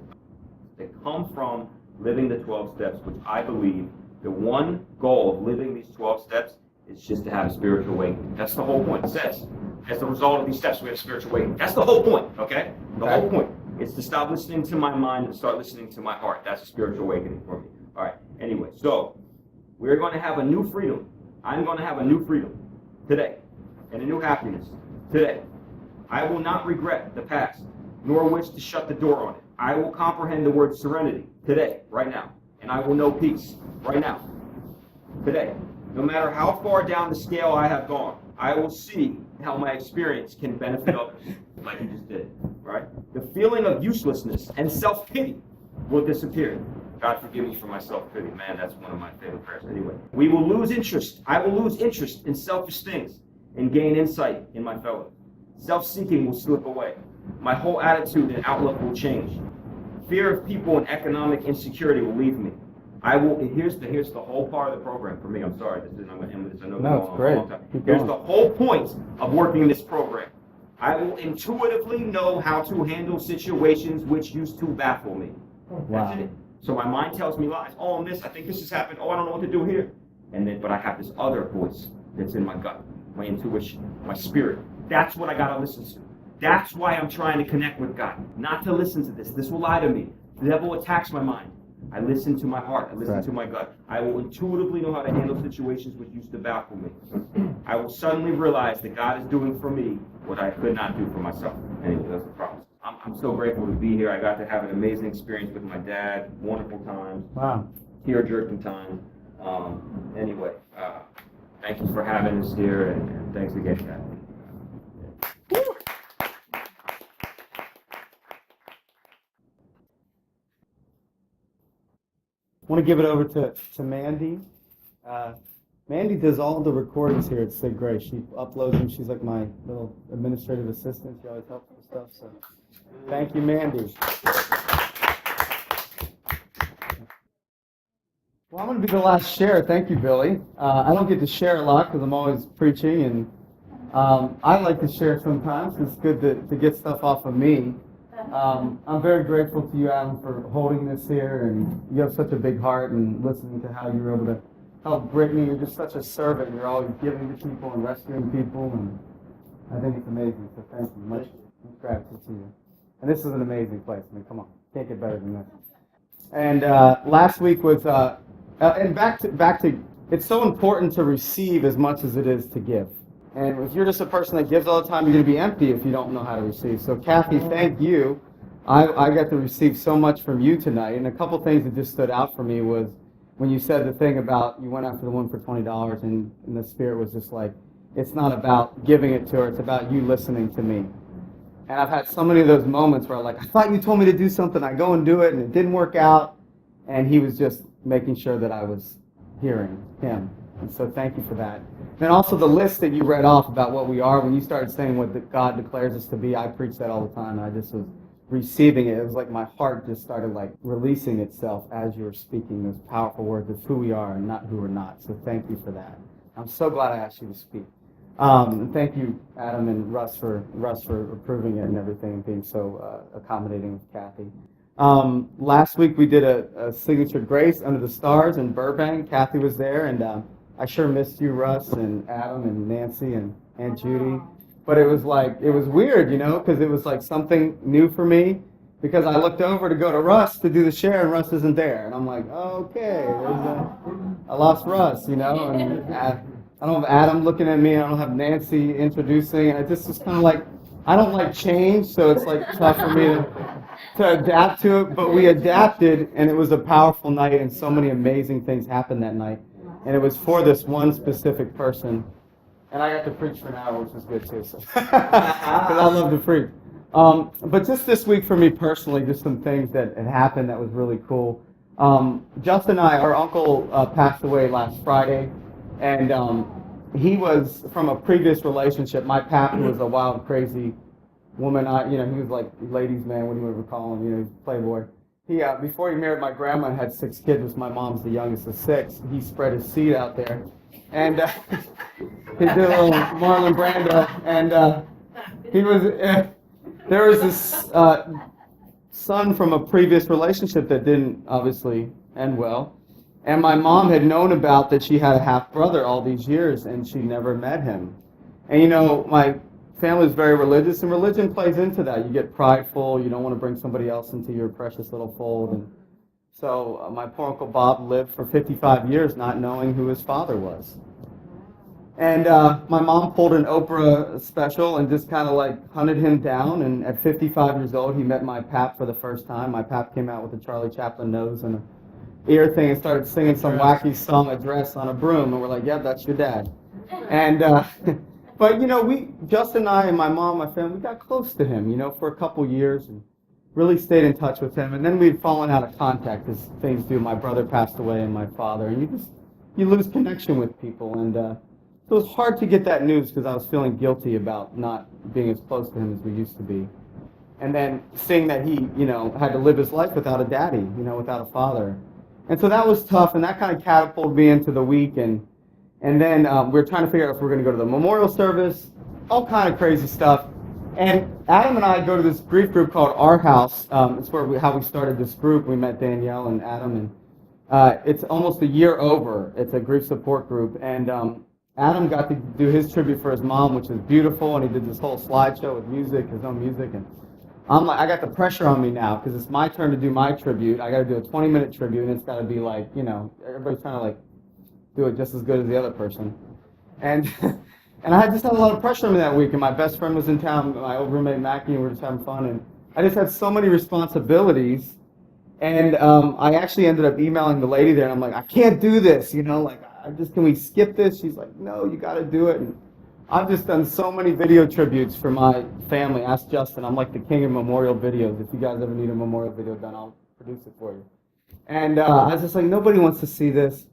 they come from living the 12 steps, which I believe the one goal of living these 12 steps is just to have a spiritual awakening. That's the whole point. It says, as a result of these steps, we have spiritual awakening. That's the whole point, okay? The whole point is to stop listening to my mind and start listening to my heart. That's a spiritual awakening for me. All right, anyway, so we're going to have a new freedom. I'm going to have a new freedom today and a new happiness today. I will not regret the past, nor wish to shut the door on it. I will comprehend the word serenity today, right now. And I will know peace right now, today. No matter how far down the scale I have gone, I will see how my experience can benefit others, like you just did, right? The feeling of uselessness and self-pity will disappear. God forgive me for my self-pity. Man, that's one of my favorite prayers. Anyway, we will lose interest. I will lose interest in selfish things and gain insight in my fellow. Self-seeking will slip away. My whole attitude and outlook will change. Fear of people and economic insecurity will leave me. I will. Here's the whole part of the program for me. I'm sorry. I'm going to end with this. I know no, it's great. Here's the whole point of working this program. I will intuitively know how to handle situations which used to baffle me. Wow. That's it. So my mind tells me lies. Oh, I think this has happened. Oh, I don't know what to do here. But I have this other voice that's in my gut, my intuition, my spirit. That's what I got to listen to. That's why I'm trying to connect with God. Not to listen to this. This will lie to me. The devil attacks my mind. I listen to my heart. I listen to my gut. I will intuitively know how to handle situations which used to baffle me. I will suddenly realize that God is doing for me what I could not do for myself. Anyway, that's the promise. I'm so grateful to be here. I got to have an amazing experience with my dad. Wonderful times. Wow. Tear-jerking times. Anyway, thank you for having us here, and thanks again, Kathy. I want to give it over to Mandy. Mandy does all the recordings here at Sid Grace. She uploads them. She's like my little administrative assistant. She always helps with stuff. So thank you, Mandy. Well, I'm going to be the last share. Thank you, Billy. I don't get to share a lot because I'm always preaching, and I like to share sometimes. It's good to get stuff off of me. I'm very grateful to you, Adam, for holding this here, and you have such a big heart, and listening to how you were able to help Brittany. You're just such a servant. You're always giving to people and rescuing people, and I think it's amazing. So thank you. Much gratitude to you. And this is an amazing place. I mean, come on, can't get better than this. And last week was, and back to, it's so important to receive as much as it is to give. And if you're just a person that gives all the time, you're going to be empty if you don't know how to receive. So Kathy, thank you. I got to receive so much from you tonight. And a couple things that just stood out for me was when you said the thing about you went after the one for $20 and the Spirit was just like, it's not about giving it to her, it's about you listening to me. And I've had so many of those moments where like, I thought you told me to do something, I go and do it, and it didn't work out. And he was just making sure that I was hearing him. And so thank you for that. And also the list that you read off about what we are, when you started saying what God declares us to be, I preach that all the time, and I just was receiving it. It was like my heart just started like releasing itself as you were speaking those powerful words of who we are and not who we're not. So thank you for that. I'm so glad I asked you to speak. And thank you, Adam and Russ for approving it and everything and being so accommodating with Kathy. Last week we did a signature grace under the stars in Burbank. Kathy was there, and I sure missed you, Russ, and Adam, and Nancy, and Aunt Judy. But it was weird, because it was like something new for me, because I looked over to go to Russ to do the share, and Russ isn't there. And I'm like, okay, I lost Russ, and I don't have Adam looking at me, I don't have Nancy introducing, and it just was kind of like, I don't like change, so it's like tough for me to adapt to it, but we adapted, and it was a powerful night, and so many amazing things happened that night. And it was for this one specific person. And I got to preach for an hour, which was good too, because I love to preach. But just this week for me personally, just some things that had happened that was really cool. Justin and I, our uncle passed away last Friday, and he was from a previous relationship. My pap was a wild, crazy woman. He was like ladies' man, what do you ever call him? Playboy. He, before he married my grandma and had 6 kids, was my mom's the youngest of 6. He spread his seed out there, and he did a little Marlon Brando, and he was. There was this son from a previous relationship that didn't obviously end well, and my mom had known about that she had a half brother all these years, and she never met him. And my family is very religious, and religion plays into that. You get prideful, you don't want to bring somebody else into your precious little fold. And so my poor Uncle Bob lived for 55 years not knowing who his father was. And my mom pulled an Oprah special and just kind of like hunted him down, and at 55 years old he met my pap for the first time. My pap came out with a Charlie Chaplin nose and an ear thing and started singing some wacky song, Address, on a broom, and we're like, yep, that's your dad. And but Justin and I and my mom, my family, we got close to him, for a couple years, and really stayed in touch with him. And then we'd fallen out of contact as things do. My brother passed away and my father, and you lose connection with people. And it was hard to get that news because I was feeling guilty about not being as close to him as we used to be. And then seeing that he, had to live his life without a daddy, without a father. And so that was tough, and that kind of catapulted me into the week. And then we were trying to figure out if we were going to go to the memorial service, all kind of crazy stuff. And Adam and I go to this grief group called Our House. It's how we started this group. We met Danielle and Adam, and it's almost a year over. It's a grief support group. And Adam got to do his tribute for his mom, which is beautiful, and he did this whole slideshow with music, his own music. And I'm like, I got the pressure on me now because it's my turn to do my tribute. I got to do a 20-minute tribute, and it's got to be like, everybody's trying to like do it just as good as the other person. And and I just had a lot of pressure on me that week, and my best friend was in town, my old roommate Mackie, and we were just having fun, and I just had so many responsibilities, and I actually ended up emailing the lady there, and I'm like, I can't do this, can we skip this? She's like, no, you got to do it. And I've just done so many video tributes for my family. Ask Justin, I'm like the king of memorial videos. If you guys ever need a memorial video done, I'll produce it for you. And I was just like, nobody wants to see this.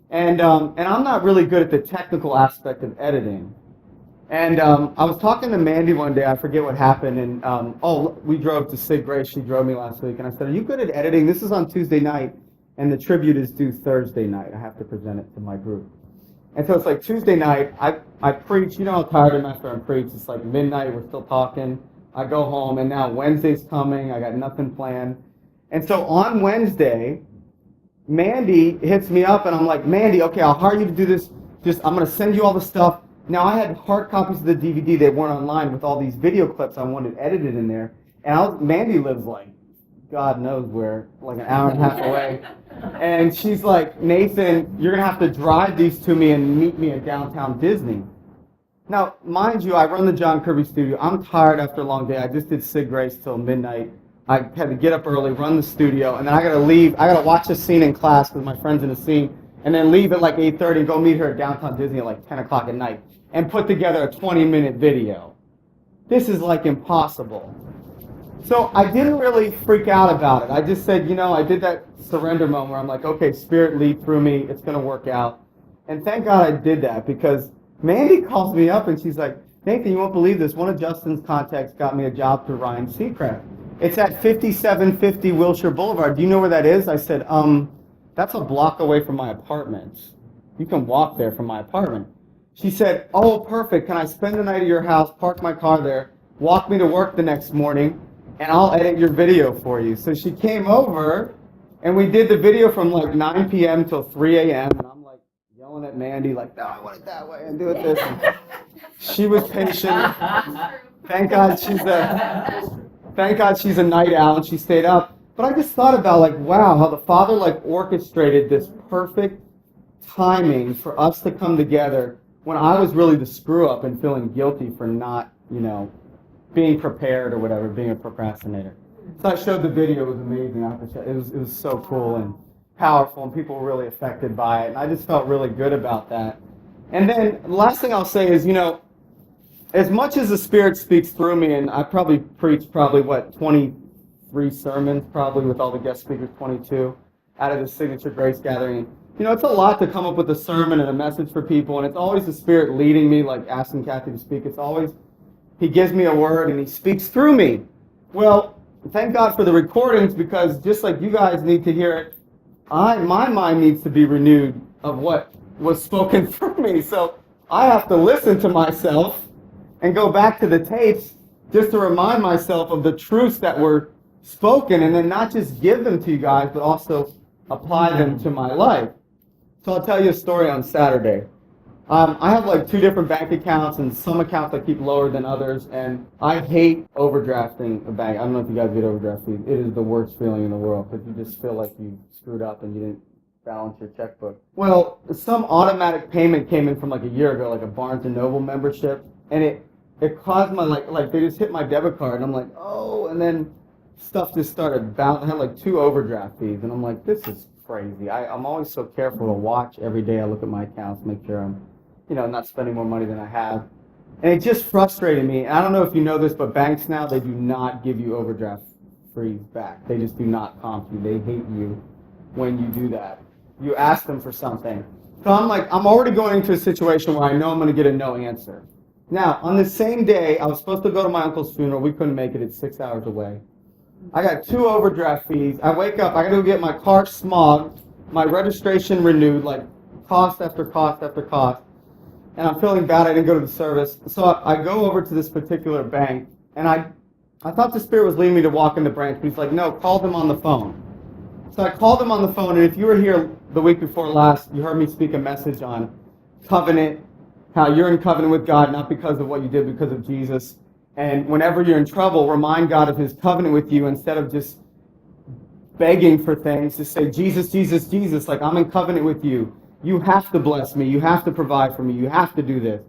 And I'm not really good at the technical aspect of editing. And I was talking to Mandy one day, I forget what happened, and we drove to Sig Grace, she drove me last week, and I said, are you good at editing? This is on Tuesday night, and the tribute is due Thursday night. I have to present it to my group. And so it's like Tuesday night, I preach, how tired I am after I preach. It's like midnight, we're still talking. I go home, and now Wednesday's coming. I got nothing planned. And so on Wednesday, Mandy hits me up, and I'm like, Mandy, okay, I'll hire you to do this. I'm going to send you all the stuff. Now, I had hard copies of the DVD. They weren't online with all these video clips I wanted edited in there. And Mandy lives like, God knows where, like an hour and a half away. And she's like, Nathan, you're going to have to drive these to me and meet me at downtown Disney. Now, mind you, I run the John Kirby studio. I'm tired after a long day. I just did Sig Grace till midnight. I had to get up early, run the studio, and then I got to leave. I got to watch a scene in class because my friend's in a scene, and then leave at like 8:30 and go meet her at downtown Disney at like 10 o'clock at night and put together a 20-minute video. This is like impossible. So I didn't really freak out about it. I just said, I did that surrender moment where I'm like, okay, Spirit, lead through me. It's going to work out. And thank God I did that, because Mandy calls me up and she's like, Nathan, you won't believe this. One of Justin's contacts got me a job through Ryan Seacrest. It's at 5750 Wilshire Boulevard. Do you know where that is? I said, that's a block away from my apartment. You can walk there from my apartment. She said, oh, perfect. Can I spend the night at your house, park my car there, walk me to work the next morning, and I'll edit your video for you. So she came over, and we did the video from like 9 p.m. till 3 a.m., and I'm like yelling at Mandy, like, no, I want it that way, and do it this. And she was patient. Thank God she's a night owl, and she stayed up. But I just thought about, like, wow, how the Father, like, orchestrated this perfect timing for us to come together when I was really the screw-up and feeling guilty for not, being prepared or whatever, being a procrastinator. So I showed the video. It was amazing. It was so cool and powerful, and people were really affected by it. And I just felt really good about that. And then the last thing I'll say is, as much as the Spirit speaks through me, and I probably preached 23 sermons, probably with all the guest speakers, 22, out of the Signature Grace Gathering. It's a lot to come up with a sermon and a message for people, and it's always the Spirit leading me, like asking Kathy to speak. It's always, He gives me a word and He speaks through me. Well, thank God for the recordings, because just like you guys need to hear it, my mind needs to be renewed of what was spoken through me. So I have to listen to myself and go back to the tapes just to remind myself of the truths that were spoken, and then not just give them to you guys, but also apply them to my life. So I'll tell you a story on Saturday. I have like 2 different bank accounts, and some accounts I keep lower than others, and I hate overdrafting a bank. I don't know if you guys get overdraft fees. It is the worst feeling in the world, because you just feel like you screwed up and you didn't balance your checkbook. Well, some automatic payment came in from like a year ago, like a Barnes & Noble membership, and it caused my, like they just hit my debit card, and I'm like, oh, and then stuff just started bouncing. I had like 2 overdraft fees, and I'm like, this is crazy. I'm always so careful to watch every day. I look at my accounts, make sure I'm, not spending more money than I have. And it just frustrated me. I don't know if you know this, but banks now, they do not give you overdraft fees back. They just do not comp you. They hate you when you do that. You ask them for something. So I'm already going into a situation where I know I'm going to get a no answer. Now, on the same day, I was supposed to go to my uncle's funeral. We couldn't make it. It's 6 hours away. I got 2 overdraft fees. I wake up. I got to go get my car smogged, my registration renewed, like cost after cost after cost. And I'm feeling bad. I didn't go to the service. So I go over to this particular bank, and I thought the Spirit was leading me to walk in the branch, but He's like, no, call them on the phone. So I called them on the phone, and if you were here the week before last, you heard me speak a message on covenant, how you're in covenant with God, not because of what you did, because of Jesus. And whenever you're in trouble, remind God of His covenant with you instead of just begging for things. Just say, Jesus, Jesus, Jesus, like, I'm in covenant with you. You have to bless me. You have to provide for me. You have to do this.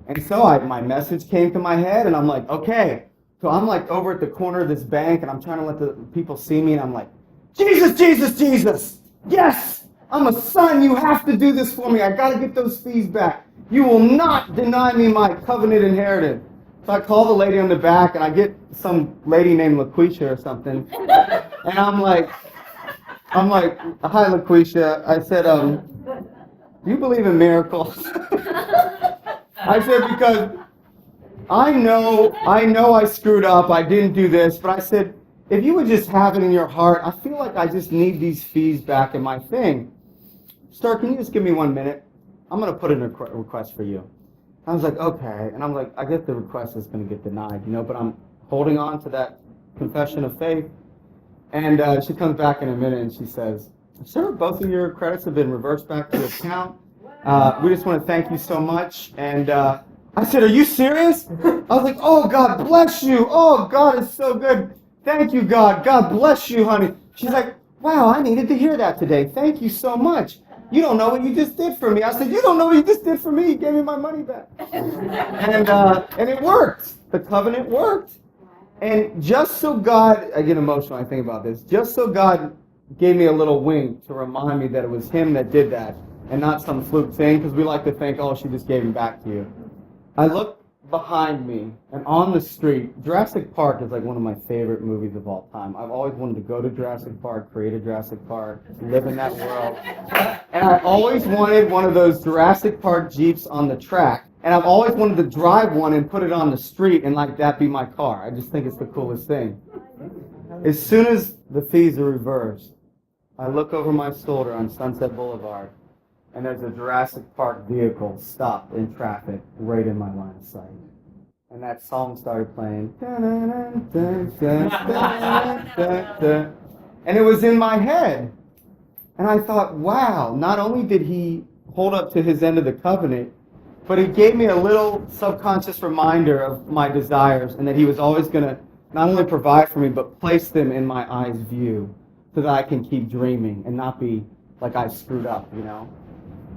And so my message came to my head, and I'm like, okay. So I'm like over at the corner of this bank, and I'm trying to let the people see me, and I'm like, Jesus, Jesus, Jesus. Yes, I'm a son. You have to do this for me. I got to get those fees back. You will not deny me my covenant inheritance. So I call the lady on the back, and I get some lady named LaQuisha or something. And I'm like, hi, LaQuisha. I said, do you believe in miracles? I said, because I know I screwed up. I didn't do this. But I said, if you would just have it in your heart, I feel like I just need these fees back in my thing. Sir, can you just give me 1 minute? I'm going to put in a request for you. I was like, okay. And I'm like, I guess the request is going to get denied, but I'm holding on to that confession of faith. And she comes back in a minute and she says, "Sir, both of your credits have been reversed back to your account. We just want to thank you so much." And I said, "Are you serious?" I was like, "Oh, God bless you. Oh, God is so good. Thank you, God. God bless you, honey." She's like, "Wow, I needed to hear that today. Thank you so much. You don't know what you just did for me." I said, "You don't know what you just did for me. You gave me my money back." And it worked. The covenant worked. And just so God, I get emotional when I think about this, just so God gave me a little wink to remind me that it was him that did that and not some fluke thing, because we like to think, oh, she just gave him back to you. I look behind me, and on the street, Jurassic Park is like one of my favorite movies of all time. I've always wanted to go to Jurassic Park, create a Jurassic Park, live in that world. And I always wanted one of those Jurassic Park Jeeps on the track. And I've always wanted to drive one and put it on the street and like that be my car. I just think it's the coolest thing. As soon as the fees are reversed, I look over my shoulder on Sunset Boulevard, and there's a Jurassic Park vehicle stopped in traffic right in my line of sight. And that song started playing. And it was in my head. And I thought, wow, not only did he hold up to his end of the covenant, but it gave me a little subconscious reminder of my desires and that he was always going to not only provide for me, but place them in my eye's view so that I can keep dreaming and not be like I screwed up, you know?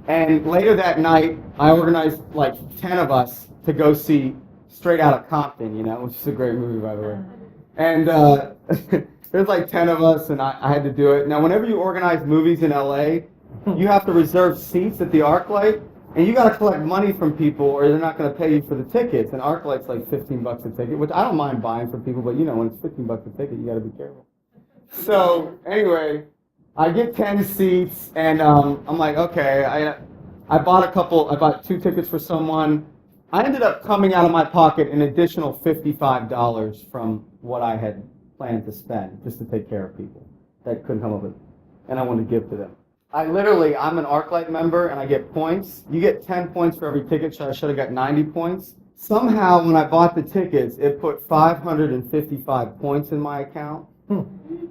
And later that night, I organized like 10 of us to go see Straight Outta Compton, you know, which is a great movie, by the way. And there's like 10 of us, and I had to do it. Now, whenever you organize movies in LA, you have to reserve seats at the ArcLight. And you got to collect money from people or they're not going to pay you for the tickets. And ArcLight's like $15 a ticket, which I don't mind buying for people, but you know, when it's $15 a ticket, you got to be careful. So anyway, I get 10 seats and I'm like, okay, I bought 2 tickets for someone. I ended up coming out of my pocket an additional $55 from what I had planned to spend just to take care of people that couldn't come up with, and I wanted to give to them. I'm an ArcLight member, and I get points. You get 10 points for every ticket, so I should have got 90 points. Somehow, when I bought the tickets, it put 555 points in my account,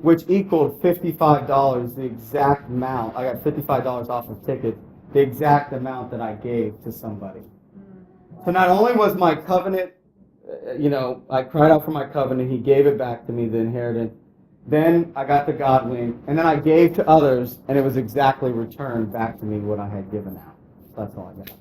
which equaled $55, the exact amount. I got $55 off of tickets, the exact amount that I gave to somebody. So not only was my covenant, I cried out for my covenant, he gave it back to me, the inheritance. Then I got the God wink, and then I gave to others, and it was exactly returned back to me what I had given out. So that's all I got.